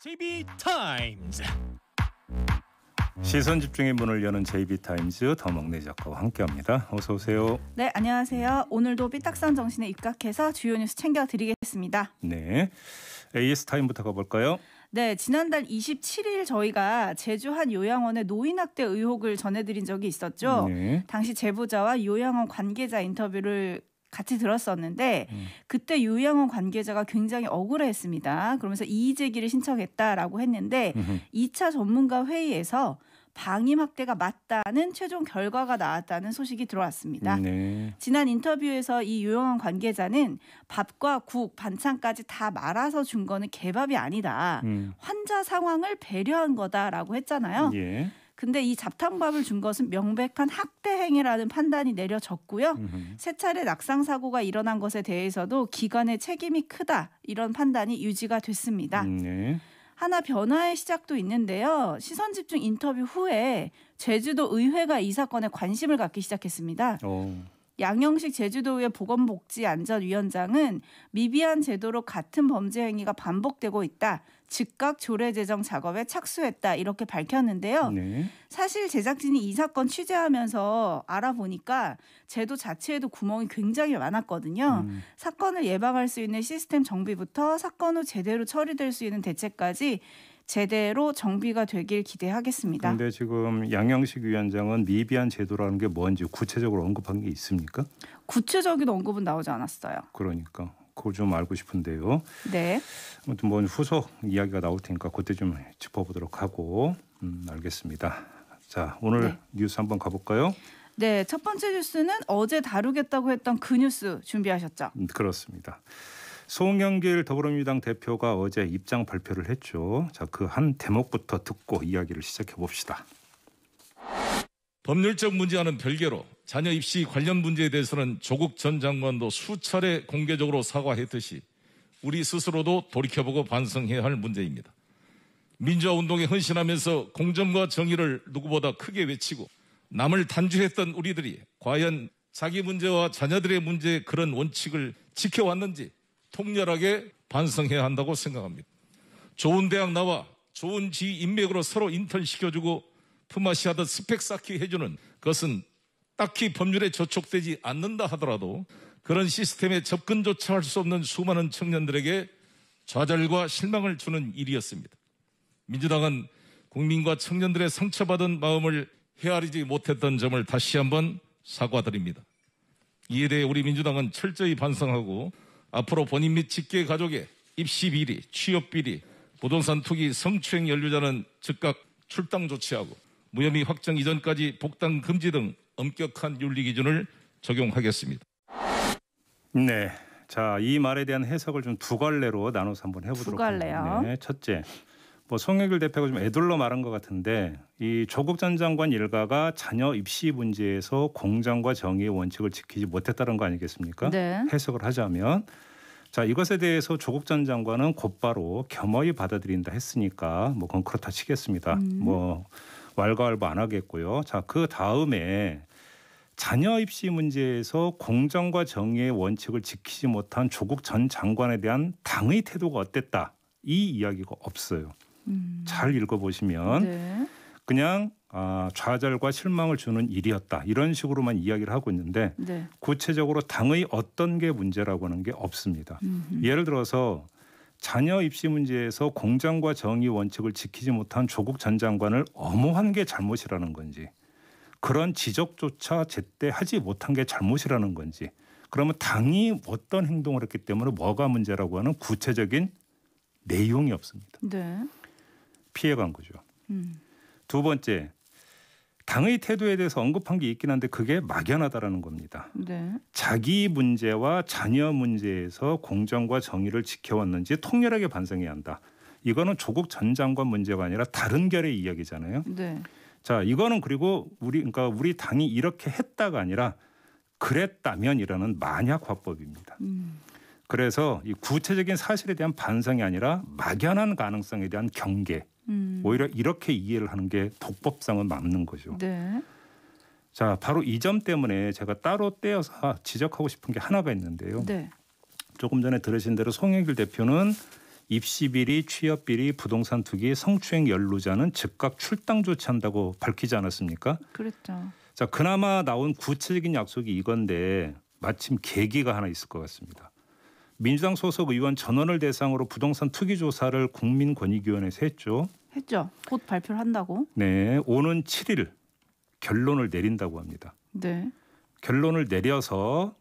JB타임즈. 시선 집중의 문을 여는 JB타임즈 더먹네 작가와 함께합니다. 어서 오세요. 네, 안녕하세요. 오늘도 삐딱선 정신에 입각해서 주요 뉴스 챙겨드리겠습니다. 네, AS타임부터 가볼까요? 네, 지난달 27일 저희가 제주 한 요양원의 노인학대 의혹을 전해드린 적이 있었죠. 네. 당시 제보자와 요양원 관계자 인터뷰를 같이 들었었는데 그때 요양원 관계자가 굉장히 억울해했습니다. 그러면서 이의 제기를 신청했다라고 했는데 2차 전문가 회의에서 방임학대가 맞다는 최종 결과가 나왔다는 소식이 들어왔습니다. 네. 지난 인터뷰에서 이 요양원 관계자는 밥과 국, 반찬까지 다 말아서 준 거는 개밥이 아니다. 환자 상황을 배려한 거다라고 했잖아요. 예. 근데 이 잡탕밥을 준 것은 명백한 학대 행위라는 판단이 내려졌고요. 세 차례 낙상 사고가 일어난 것에 대해서도 기관의 책임이 크다. 이런 판단이 유지가 됐습니다. 네. 하나 변화의 시작도 있는데요. 시선 집중 인터뷰 후에 제주도 의회가 이 사건에 관심을 갖기 시작했습니다. 양영식 제주도의 보건복지안전위원장은 미비한 제도로 같은 범죄 행위가 반복되고 있다. 즉각 조례 제정 작업에 착수했다. 이렇게 밝혔는데요. 네. 사실 제작진이 이 사건 취재하면서 알아보니까 제도 자체에도 구멍이 굉장히 많았거든요. 사건을 예방할 수 있는 시스템 정비부터 사건 후 제대로 처리될 수 있는 대책까지 제대로 정비가 되길 기대하겠습니다. 그런데 지금 양영식 위원장은 미비한 제도라는 게 뭔지 구체적으로 언급한 게 있습니까? 구체적인 언급은 나오지 않았어요. 그러니까 그걸 좀 알고 싶은데요. 네. 아무튼 뭐 후속 이야기가 나올 테니까 그때 좀 짚어보도록 하고 알겠습니다. 자, 오늘 뉴스 한번 가볼까요? 네, 첫 번째 뉴스는 어제 다루겠다고 했던 그 뉴스 준비하셨죠? 그렇습니다. 송영길 더불어민주당 대표가 어제 입장 발표를 했죠. 자, 그 한 대목부터 듣고 이야기를 시작해 봅시다. 법률적 문제와는 별개로 자녀 입시 관련 문제에 대해서는 조국 전 장관도 수차례 공개적으로 사과했듯이 우리 스스로도 돌이켜보고 반성해야 할 문제입니다. 민주화 운동에 헌신하면서 공정과 정의를 누구보다 크게 외치고 남을 단죄했던 우리들이 과연 자기 문제와 자녀들의 문제의 그런 원칙을 지켜왔는지 통렬하게 반성해야 한다고 생각합니다. 좋은 대학 나와 좋은 지위 인맥으로 서로 인턴시켜주고 품앗이 하듯 스펙 쌓기 해주는 것은 딱히 법률에 저촉되지 않는다 하더라도 그런 시스템에 접근조차 할 수 없는 수많은 청년들에게 좌절과 실망을 주는 일이었습니다. 민주당은 국민과 청년들의 상처받은 마음을 헤아리지 못했던 점을 다시 한번 사과드립니다. 이에 대해 우리 민주당은 철저히 반성하고 앞으로 본인 및 직계 가족의 입시 비리, 취업 비리, 부동산 투기, 성추행 연루자는 즉각 출당 조치하고 무혐의 확정 이전까지 복당 금지 등 엄격한 윤리 기준을 적용하겠습니다. 네, 자, 이 말에 대한 해석을 좀 두 갈래로 나눠서 한번 해보도록 하겠습니다. 네, 첫째, 뭐 송영길 대표가 좀 애둘러 말한 것 같은데 이 조국 전 장관 일가가 자녀 입시 문제에서 공정과 정의의 원칙을 지키지 못했다는 거 아니겠습니까? 네. 해석을 하자면 자, 이것에 대해서 조국 전 장관은 곧바로 겸허히 받아들인다 했으니까 뭐 그건 그렇다 치겠습니다. 뭐 왈가왈부 안 하겠고요. 자, 그 다음에 자녀 입시 문제에서 공정과 정의의 원칙을 지키지 못한 조국 전 장관에 대한 당의 태도가 어땠다. 이 이야기가 없어요. 잘 읽어보시면 네. 그냥 좌절과 실망을 주는 일이었다. 이런 식으로만 이야기를 하고 있는데 네. 구체적으로 당의 어떤 게 문제라고 하는 게 없습니다. 예를 들어서 자녀 입시 문제에서 공정과 정의 원칙을 지키지 못한 조국 전 장관을 엄호한 게 잘못이라는 건지 그런 지적조차 제때 하지 못한 게 잘못이라는 건지 그러면 당이 어떤 행동을 했기 때문에 뭐가 문제라고 하는 구체적인 내용이 없습니다. 네. 피해간 거죠. 두 번째, 당의 태도에 대해서 언급한 게 있긴 한데 그게 막연하다라는 겁니다. 네. 자기 문제와 자녀 문제에서 공정과 정의를 지켜왔는지 통렬하게 반성해야 한다. 이거는 조국 전 장관 문제가 아니라 다른 결의 이야기잖아요. 네. 자, 이거는 그리고 우리 당이 이렇게 했다가 아니라 그랬다면이라는 만약 화법입니다. 그래서 이 구체적인 사실에 대한 반성이 아니라 막연한 가능성에 대한 경계. 오히려 이렇게 이해를 하는 게 독법상은 맞는 거죠. 네. 자, 바로 이 점 때문에 제가 따로 떼어서 지적하고 싶은 게 하나가 있는데요. 네. 조금 전에 들으신 대로 송영길 대표는 입시 비리, 취업 비리, 부동산 투기, 성추행 연루자는 즉각 출당 조치한다고 밝히지 않았습니까? 그랬죠. 자, 그나마 나온 구체적인 약속이 이건데 마침 계기가 하나 있을 것 같습니다. 민주당 소속 의원 전원을 대상으로 부동산 투기 조사를 국민권익위원회에서 했죠. 했죠. 곧 발표를 한다고. 네, 오는 7일 결론을 내린다고 합니다. 네. 결론을 내려서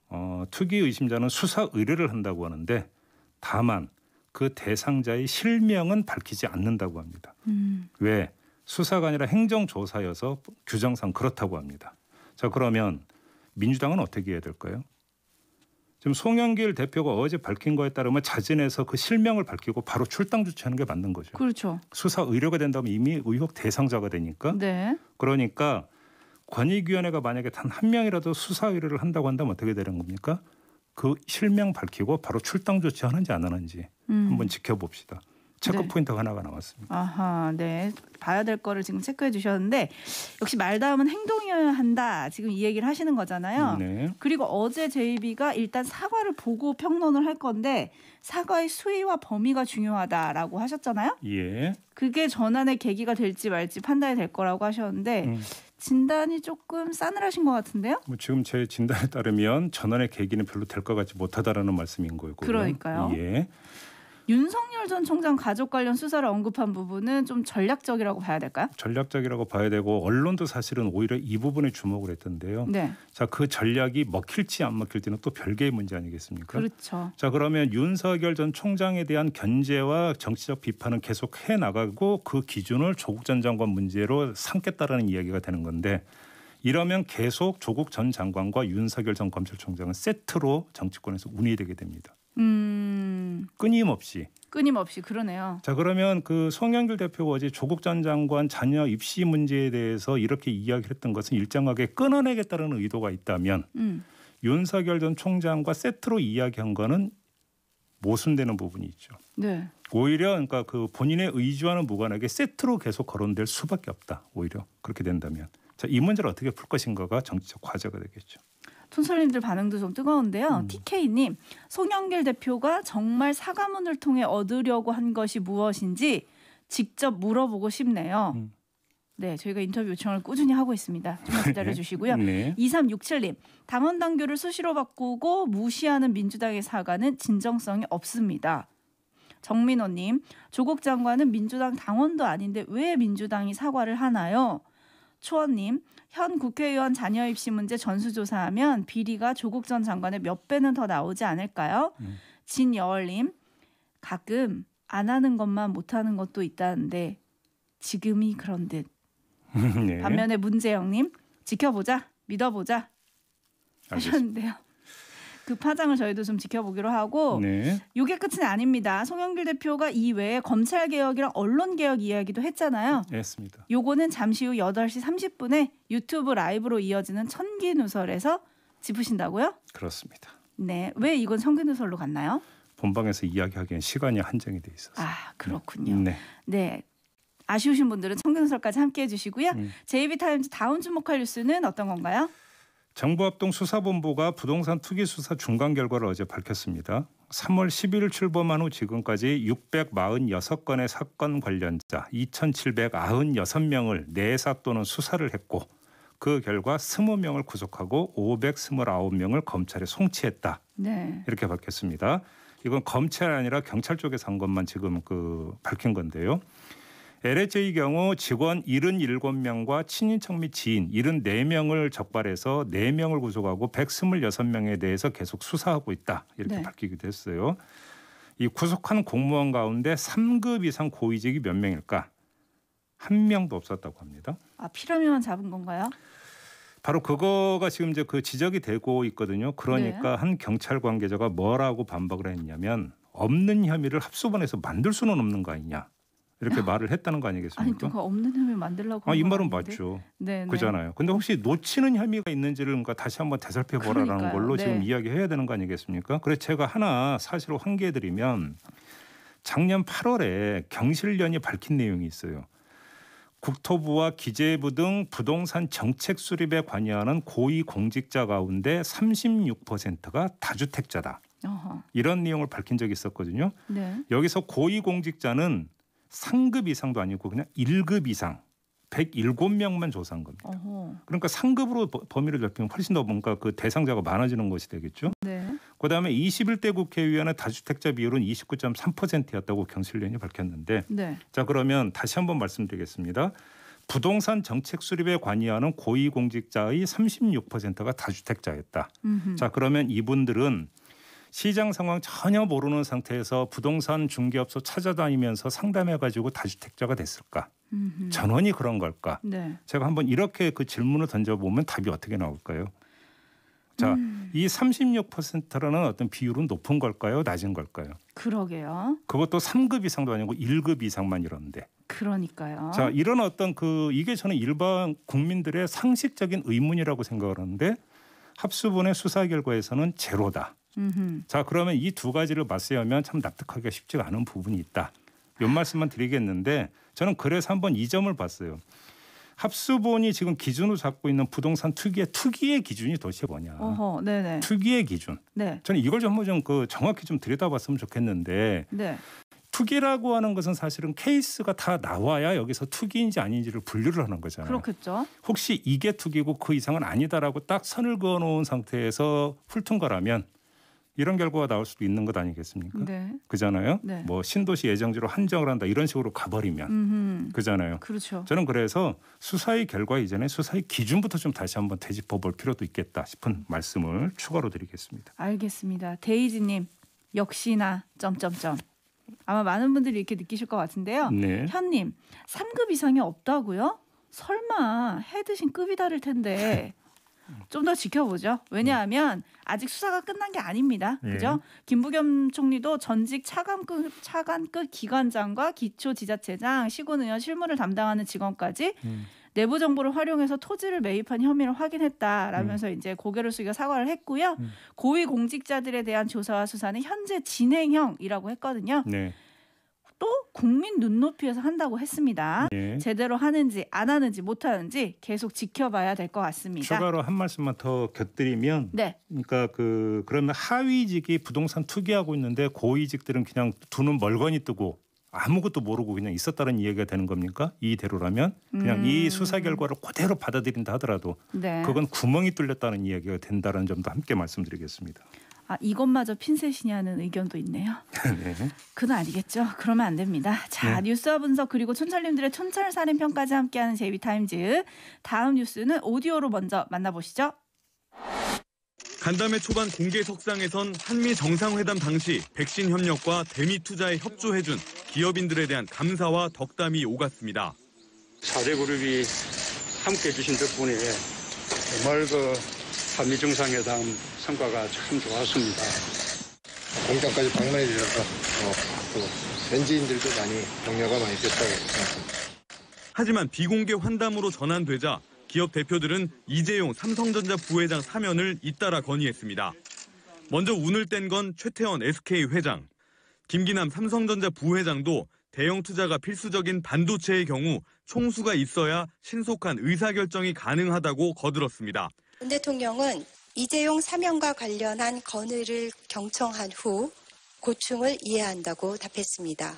투기 의심자는 수사 의뢰를 한다고 하는데 다만 그 대상자의 실명은 밝히지 않는다고 합니다. 왜? 수사가 아니라 행정조사여서 규정상 그렇다고 합니다. 자, 그러면 민주당은 어떻게 해야 될까요? 지금 송영길 대표가 어제 밝힌 거에 따르면 자진해서 그 실명을 밝히고 바로 출당 조치하는 게 맞는 거죠. 그렇죠. 수사 의뢰가 된다면 이미 의혹 대상자가 되니까. 네. 그러니까 권익위원회가 만약에 단 한 명이라도 수사 의뢰를 한다고 한다면 어떻게 되는 겁니까? 그 실명 밝히고 바로 출당 조치하는지 안 하는지 한번 지켜봅시다. 체크 네. 포인트가 하나가 나왔습니다. 아하, 네. 봐야 될 거를 지금 체크해 주셨는데 역시 말다음은 행동이어야 한다. 지금 이 얘기를 하시는 거잖아요. 네. 그리고 어제 JB가 일단 사과를 보고 평론을 할 건데 사과의 수위와 범위가 중요하다라고 하셨잖아요. 예. 그게 전환의 계기가 될지 말지 판단이 될 거라고 하셨는데 진단이 조금 싸늘하신 것 같은데요? 뭐 지금 제 진단에 따르면 전환의 계기는 별로 될 것 같지 못하다라는 말씀인 거고요. 그러니까요. 예. 윤석열 전 총장 가족 관련 수사를 언급한 부분은 좀 전략적이라고 봐야 될까요? 전략적이라고 봐야 되고 언론도 사실은 오히려 이 부분에 주목을 했던데요. 네. 자, 그 전략이 먹힐지 안 먹힐지는 또 별개의 문제 아니겠습니까? 그렇죠. 자, 그러면 윤석열 전 총장에 대한 견제와 정치적 비판은 계속 해 나가고 그 기준을 조국 전 장관 문제로 삼겠다라는 이야기가 되는 건데 이러면 계속 조국 전 장관과 윤석열 전 검찰총장은 세트로 정치권에서 운이되게 됩니다. 끊임없이 그러네요. 자, 그러면 그 송영길 대표가 어제 조국 전 장관 자녀 입시 문제에 대해서 이렇게 이야기를 했던 것은 일정하게 끊어내겠다는 의도가 있다면 윤석열 전 총장과 세트로 이야기한 거는 모순되는 부분이 있죠. 네. 오히려 그러니까 그 본인의 의지와는 무관하게 세트로 계속 거론될 수밖에 없다. 오히려 그렇게 된다면. 자, 이 문제를 어떻게 풀 것인가가 정치적 과제가 되겠죠. 촌철님들 반응도 좀 뜨거운데요. TK님, 송영길 대표가 정말 사과문을 통해 얻으려고 한 것이 무엇인지 직접 물어보고 싶네요. 네, 저희가 인터뷰 요청을 꾸준히 하고 있습니다. 좀 기다려주시고요. 네. 2367님, 당원 당규를 수시로 바꾸고 무시하는 민주당의 사과는 진정성이 없습니다. 정민호님, 조국 장관은 민주당 당원도 아닌데 왜 민주당이 사과를 하나요? 초원님, 현 국회의원 자녀 입시 문제 전수조사하면 비리가 조국 전 장관의 몇 배는 더 나오지 않을까요? 진여월님, 가끔 안 하는 것만 못하는 것도 있다는데 지금이 그런 듯. 네. 반면에 문재영님, 지켜보자, 믿어보자 하셨는데요. 그 파장을 저희도 좀 지켜보기로 하고 네. 이게 끝은 아닙니다. 송영길 대표가 이외에 검찰개혁이랑 언론개혁 이야기도 했잖아요. 했습니다. 요거는 잠시 후 8시 30분에 유튜브 라이브로 이어지는 천기누설에서 짚으신다고요? 그렇습니다. 네. 왜 이건 천기누설로 갔나요? 본방에서 이야기하기엔 시간이 한정이 돼 있어서. 아, 그렇군요. 네. 네. 아쉬우신 분들은 천기누설까지 함께해 주시고요. JB타임즈 다음 주목할 뉴스는 어떤 건가요? 정부합동수사본부가 부동산 투기 수사 중간 결과를 어제 밝혔습니다. 3월 11일 출범한 후 지금까지 646건의 사건 관련자 2,796명을 내사 또는 수사를 했고 그 결과 20명을 구속하고 529명을 검찰에 송치했다. 네. 이렇게 밝혔습니다. 이건 검찰이 아니라 경찰 쪽에서 한 것만 지금 밝힌 건데요. LH의 경우 직원 77명과 친인척 및 지인 74명을 적발해서 4명을 구속하고 126명에 대해서 계속 수사하고 있다. 이렇게 네. 밝히기도 했어요. 이 구속한 공무원 가운데 3급 이상 고위직이 몇 명일까? 한 명도 없었다고 합니다. 아, 피라미만 잡은 건가요? 바로 그거가 지금 이제 그 지적이 되고 있거든요. 그러니까 네. 한 경찰 관계자가 뭐라고 반박을 했냐면 없는 혐의를 합수본에서 만들 수는 없는 거 아니냐. 이렇게 말을 했다는 거 아니겠습니까? 아니, 누가 없는 혐의 만들려고 이 한 말은 건 아닌데? 맞죠. 네, 네. 그잖아요. 근데 혹시 놓치는 혐의가 있는지를 그러니까 다시 한번 되살펴보라라는 그러니까요. 걸로 네. 지금 이야기해야 되는 거 아니겠습니까? 그래서 제가 하나 사실을 환기해드리면 작년 8월에 경실련이 밝힌 내용이 있어요. 국토부와 기재부 등 부동산 정책 수립에 관여하는 고위 공직자 가운데 36%가 다주택자다. 이런 내용을 밝힌 적이 있었거든요. 네. 여기서 고위공직자는 상급 이상도 아니고 그냥 1급 이상 107명만 조사한 겁니다. 그러니까 상급으로 범위를 넓히면 훨씬 더 뭔가 그 대상자가 많아지는 것이 되겠죠. 네. 그다음에 21대 국회의원의 다주택자 비율은 29.3%였다고 경실련이 밝혔는데 네. 자 그러면 다시 한번 말씀드리겠습니다. 부동산 정책 수립에 관여하는 고위공직자의 36%가 다주택자였다. 자 그러면 이분들은 시장 상황 전혀 모르는 상태에서 부동산 중개업소 찾아다니면서 상담해가지고 다주택자가 됐을까? 전원이 그런 걸까? 네. 제가 한번 이렇게 그 질문을 던져보면 답이 어떻게 나올까요? 자, 이 36%라는 어떤 비율은 높은 걸까요? 낮은 걸까요? 그러게요. 그것도 3급 이상도 아니고 1급 이상만 이러는데. 그러니까요. 자, 이런 어떤 이게 저는 일반 국민들의 상식적인 의문이라고 생각을 하는데 합수본의 수사 결과에서는 제로다. 자, 그러면 이 두 가지를 맞서야면 참 납득하기가 쉽지가 않은 부분이 있다. 이 말씀만 드리겠는데 저는 그래서 한번 이 점을 봤어요. 합수본이 지금 기준으로 잡고 있는 부동산 투기의 기준이 도대체 뭐냐. 네네. 투기의 기준. 네. 저는 이걸 좀 정확히 좀 들여다봤으면 좋겠는데 네. 투기라고 하는 것은 사실은 케이스가 다 나와야 여기서 투기인지 아닌지를 분류를 하는 거잖아요. 그렇겠죠. 혹시 이게 투기고 그 이상은 아니다라고 딱 선을 그어놓은 상태에서 훑은 거라면 이런 결과가 나올 수도 있는 것 아니겠습니까? 네. 그잖아요. 네. 뭐 신도시 예정지로 한정을 한다 이런 식으로 가버리면 그잖아요. 그렇죠. 저는 그래서 수사의 결과 이전에 수사의 기준부터 좀 다시 한번 되짚어볼 필요도 있겠다 싶은 말씀을 추가로 드리겠습니다. 알겠습니다. 데이지님 역시나 점점점. 아마 많은 분들이 이렇게 느끼실 것 같은데요. 네. 현님 3급 이상이 없다고요? 설마 해드신 급이 다를 텐데 좀 더 지켜보죠. 왜냐하면 아직 수사가 끝난 게 아닙니다. 그죠? 김부겸 총리도 전직 차관급 기관장과 기초지자체장, 시군의원 실무를 담당하는 직원까지 내부 정보를 활용해서 토지를 매입한 혐의를 확인했다라면서 이제 고개를 숙여 사과를 했고요. 고위 공직자들에 대한 조사와 수사는 현재 진행형이라고 했거든요. 네. 또 국민 눈높이에서 한다고 했습니다. 네. 제대로 하는지 안 하는지 못하는지 계속 지켜봐야 될 것 같습니다. 추가로 한 말씀만 더 곁들이면 네. 그러니까 그러면 하위직이 부동산 투기하고 있는데 고위직들은 그냥 두 눈 멀거니 뜨고 아무것도 모르고 그냥 있었다는 이야기가 되는 겁니까? 이대로라면 그냥 이 수사 결과를 그대로 받아들인다 하더라도 네. 그건 구멍이 뚫렸다는 이야기가 된다는 점도 함께 말씀드리겠습니다. 이것마저 핀셋이냐는 의견도 있네요. 네. 그건 아니겠죠. 그러면 안 됩니다. 자, 뉴스와 분석 그리고 촌철님들의 촌철살인평까지 함께하는 JB타임즈. 다음 뉴스는 오디오로 먼저 만나보시죠. 간담회 초반 공개 석상에선 한미 정상회담 당시 백신 협력과 대미 투자에 협조해준 기업인들에 대한 감사와 덕담이 오갔습니다. 4대 그룹이 함께해 주신 덕분에 정말 한미 정상회담 성과가 참 좋았습니다. 공장까지 방문해 주셔서 또 현지인들도 많이 격려가 많이 됐다고 생각합니다. 하지만 비공개 환담으로 전환되자 기업 대표들은 이재용 삼성전자 부회장 사면을 잇따라 건의했습니다. 먼저 운을 뗀 건 최태원 SK 회장. 김기남 삼성전자 부회장도 대형 투자가 필수적인 반도체의 경우 총수가 있어야 신속한 의사결정이 가능하다고 거들었습니다. 문 대통령은 이재용 사면과 관련한 건의를 경청한 후 고충을 이해한다고 답했습니다.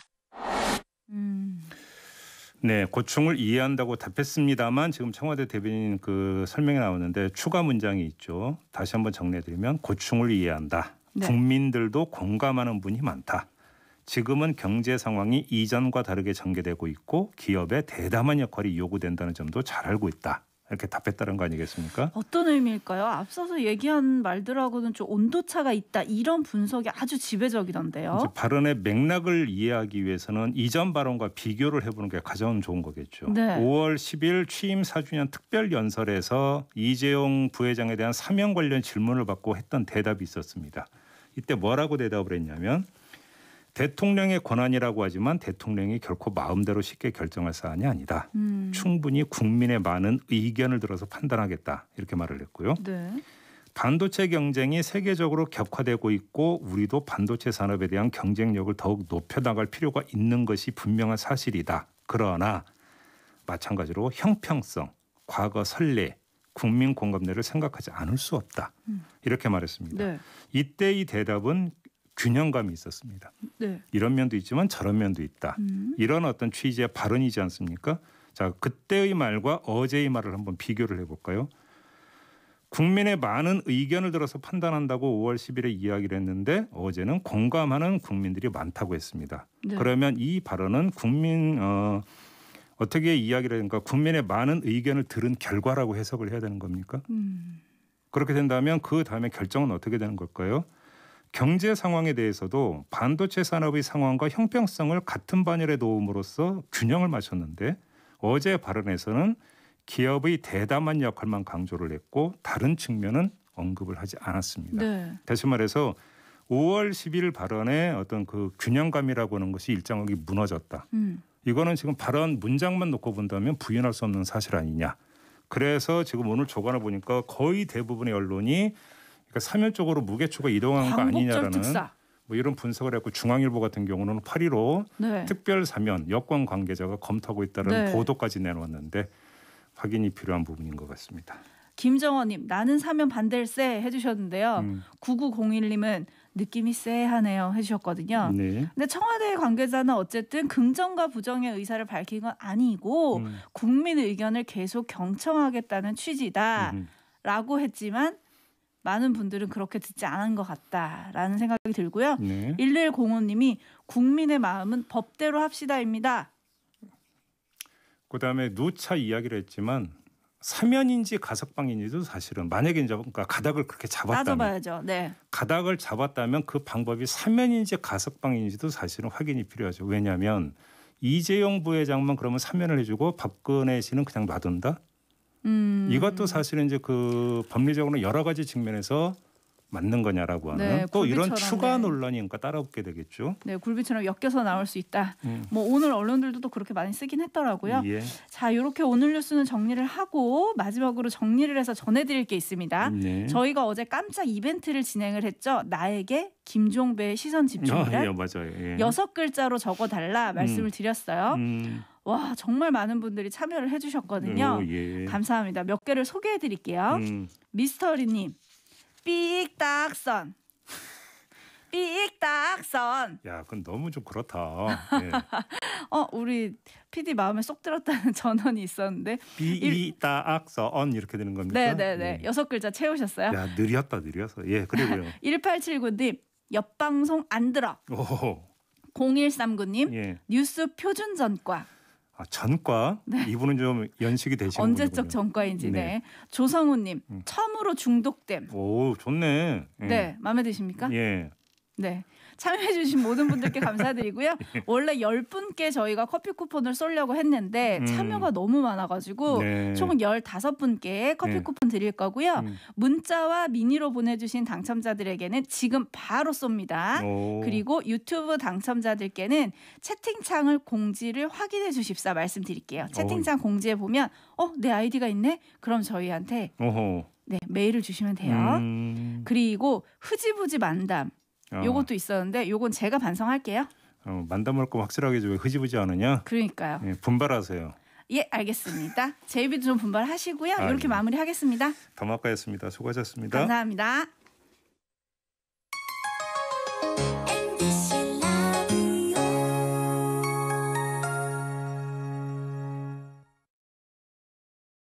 네, 고충을 이해한다고 답했습니다만 지금 청와대 대변인 설명이 나오는데 추가 문장이 있죠. 다시 한번 정리해드리면 고충을 이해한다. 네. 국민들도 공감하는 분이 많다. 지금은 경제 상황이 이전과 다르게 전개되고 있고 기업의 대담한 역할이 요구된다는 점도 잘 알고 있다. 이렇게 답했다는 거 아니겠습니까? 어떤 의미일까요? 앞서서 얘기한 말들하고는 좀 온도차가 있다. 이런 분석이 아주 지배적이던데요. 이제 발언의 맥락을 이해하기 위해서는 이전 발언과 비교를 해보는 게 가장 좋은 거겠죠. 네. 5월 10일 취임 4주년 특별연설에서 이재용 부회장에 대한 사면 관련 질문을 받고 했던 대답이 있었습니다. 이때 뭐라고 대답을 했냐면 대통령의 권한이라고 하지만 대통령이 결코 마음대로 쉽게 결정할 사안이 아니다. 충분히 국민의 많은 의견을 들어서 판단하겠다. 이렇게 말을 했고요. 네. 반도체 경쟁이 세계적으로 격화되고 있고 우리도 반도체 산업에 대한 경쟁력을 더욱 높여나갈 필요가 있는 것이 분명한 사실이다. 그러나 마찬가지로 형평성, 과거 선례, 국민 공감대를 생각하지 않을 수 없다. 이렇게 말했습니다. 네. 이때 이 대답은 균형감이 있었습니다. 네. 이런 면도 있지만 저런 면도 있다. 이런 어떤 취지의 발언이지 않습니까? 자, 그때의 말과 어제의 말을 한번 비교를 해볼까요? 국민의 많은 의견을 들어서 판단한다고 5월 10일에 이야기를 했는데 어제는 공감하는 국민들이 많다고 했습니다. 네. 그러면 이 발언은 어떻게 이야기를 하니까 국민의 많은 의견을 들은 결과라고 해석을 해야 되는 겁니까? 그렇게 된다면 그 다음에 결정은 어떻게 되는 걸까요? 경제 상황에 대해서도 반도체 산업의 상황과 형평성을 같은 반열에 놓음으로써 균형을 맞췄는데 어제 발언에서는 기업의 대담한 역할만 강조를 했고 다른 측면은 언급을 하지 않았습니다. 네. 다시 말해서 5월 10일 발언의 어떤 그 균형감이라고 하는 것이 일정하게 무너졌다. 이거는 지금 발언 문장만 놓고 본다면 부인할 수 없는 사실 아니냐. 그래서 지금 오늘 조간을 보니까 거의 대부분의 언론이 그러니까 사면적으로 무게추가 이동한 거 아니냐라는 특사. 뭐 이런 분석을 했고 중앙일보 같은 경우는 8.15 네. 특별 사면 여권 관계자가 검토하고 있다는 네. 보도까지 내놓았는데 확인이 필요한 부분인 것 같습니다. 김정원님 나는 사면 반댈세 해주셨는데요. 9901님은 느낌이 쎄하네요 해주셨거든요. 네. 근데 청와대 관계자는 어쨌든 긍정과 부정의 의사를 밝힌 건 아니고 국민 의견을 계속 경청하겠다는 취지다라고 했지만 많은 분들은 그렇게 듣지 않은 것 같다라는 생각이 들고요. 네. 1105님이 국민의 마음은 법대로 합시다입니다. 그다음에 누차 이야기를 했지만 사면인지 가석방인지도 사실은 만약에 이제 그러니까 가닥을 그렇게 잡았다면 따져봐야죠. 네. 가닥을 잡았다면 그 방법이 사면인지 가석방인지도 사실은 확인이 필요하죠. 왜냐하면 이재용 부회장만 그러면 사면을 해주고 박근혜 씨는 그냥 놔둔다. 이것도 사실은 이제 그 법리적으로 여러 가지 측면에서 맞는 거냐라고 하는 네, 또 이런 굴비처럼, 추가 네. 논란이 그러니까 따라붙게 되겠죠. 네, 굴비처럼 엮여서 나올 수 있다. 뭐 오늘 언론들도 또 그렇게 많이 쓰긴 했더라고요. 예. 자, 이렇게 오늘 뉴스는 정리를 하고 마지막으로 정리를 해서 전해드릴 게 있습니다. 네. 저희가 어제 깜짝 이벤트를 진행을 했죠. 나에게 김종배의 시선 집중이란 예, 맞아요. 예. 6글자로 적어달라 말씀을 드렸어요. 와, 정말 많은 분들이 참여를 해주셨거든요. 예. 감사합니다. 몇 개를 소개해드릴게요. 미스터리님, 삑딱선. 삑딱선. 야, 그건 너무 좀 그렇다. 예. 우리 PD 마음에 쏙 들었다는 전원이 있었는데. 삐딱선 이렇게 되는 겁니까? 네네네. 6글자 채우셨어요? 야, 느렸다. 예, 그리고요. 1879님, 옆방송 안 들어. 오. 0139님, 예. 뉴스 표준 전과. 아, 전과 이분은 좀 연식이 되시는 언제적 분이군요. 전과인지. 네. 네. 조성우님, 처음으로 중독됨. 오, 좋네. 예. 네, 마음에 드십니까? 예. 네. 참여해주신 모든 분들께 감사드리고요. 원래 10분께 저희가 커피 쿠폰을 쏘려고 했는데 참여가 너무 많아가지고 네. 총 15분께 커피 네. 쿠폰 드릴 거고요. 문자와 미니로 보내주신 당첨자들에게는 지금 바로 쏩니다. 오. 그리고 유튜브 당첨자들께는 채팅창을 공지를 확인해 주십사 말씀드릴게요. 채팅창 공지에 보면 내 아이디가 있네? 그럼 저희한테 오호. 네, 메일을 주시면 돼요. 그리고 흐지부지 만담. 요것도 있었는데 요건 제가 반성할게요. 만담할 거 확실하게 좀 흐지부지 않으냐? 그러니까요. 예, 분발하세요. 예, 알겠습니다. 제이비도 좀 분발하시고요. 아, 이렇게 예. 마무리하겠습니다. 더마카였습니다. 수고하셨습니다. 감사합니다.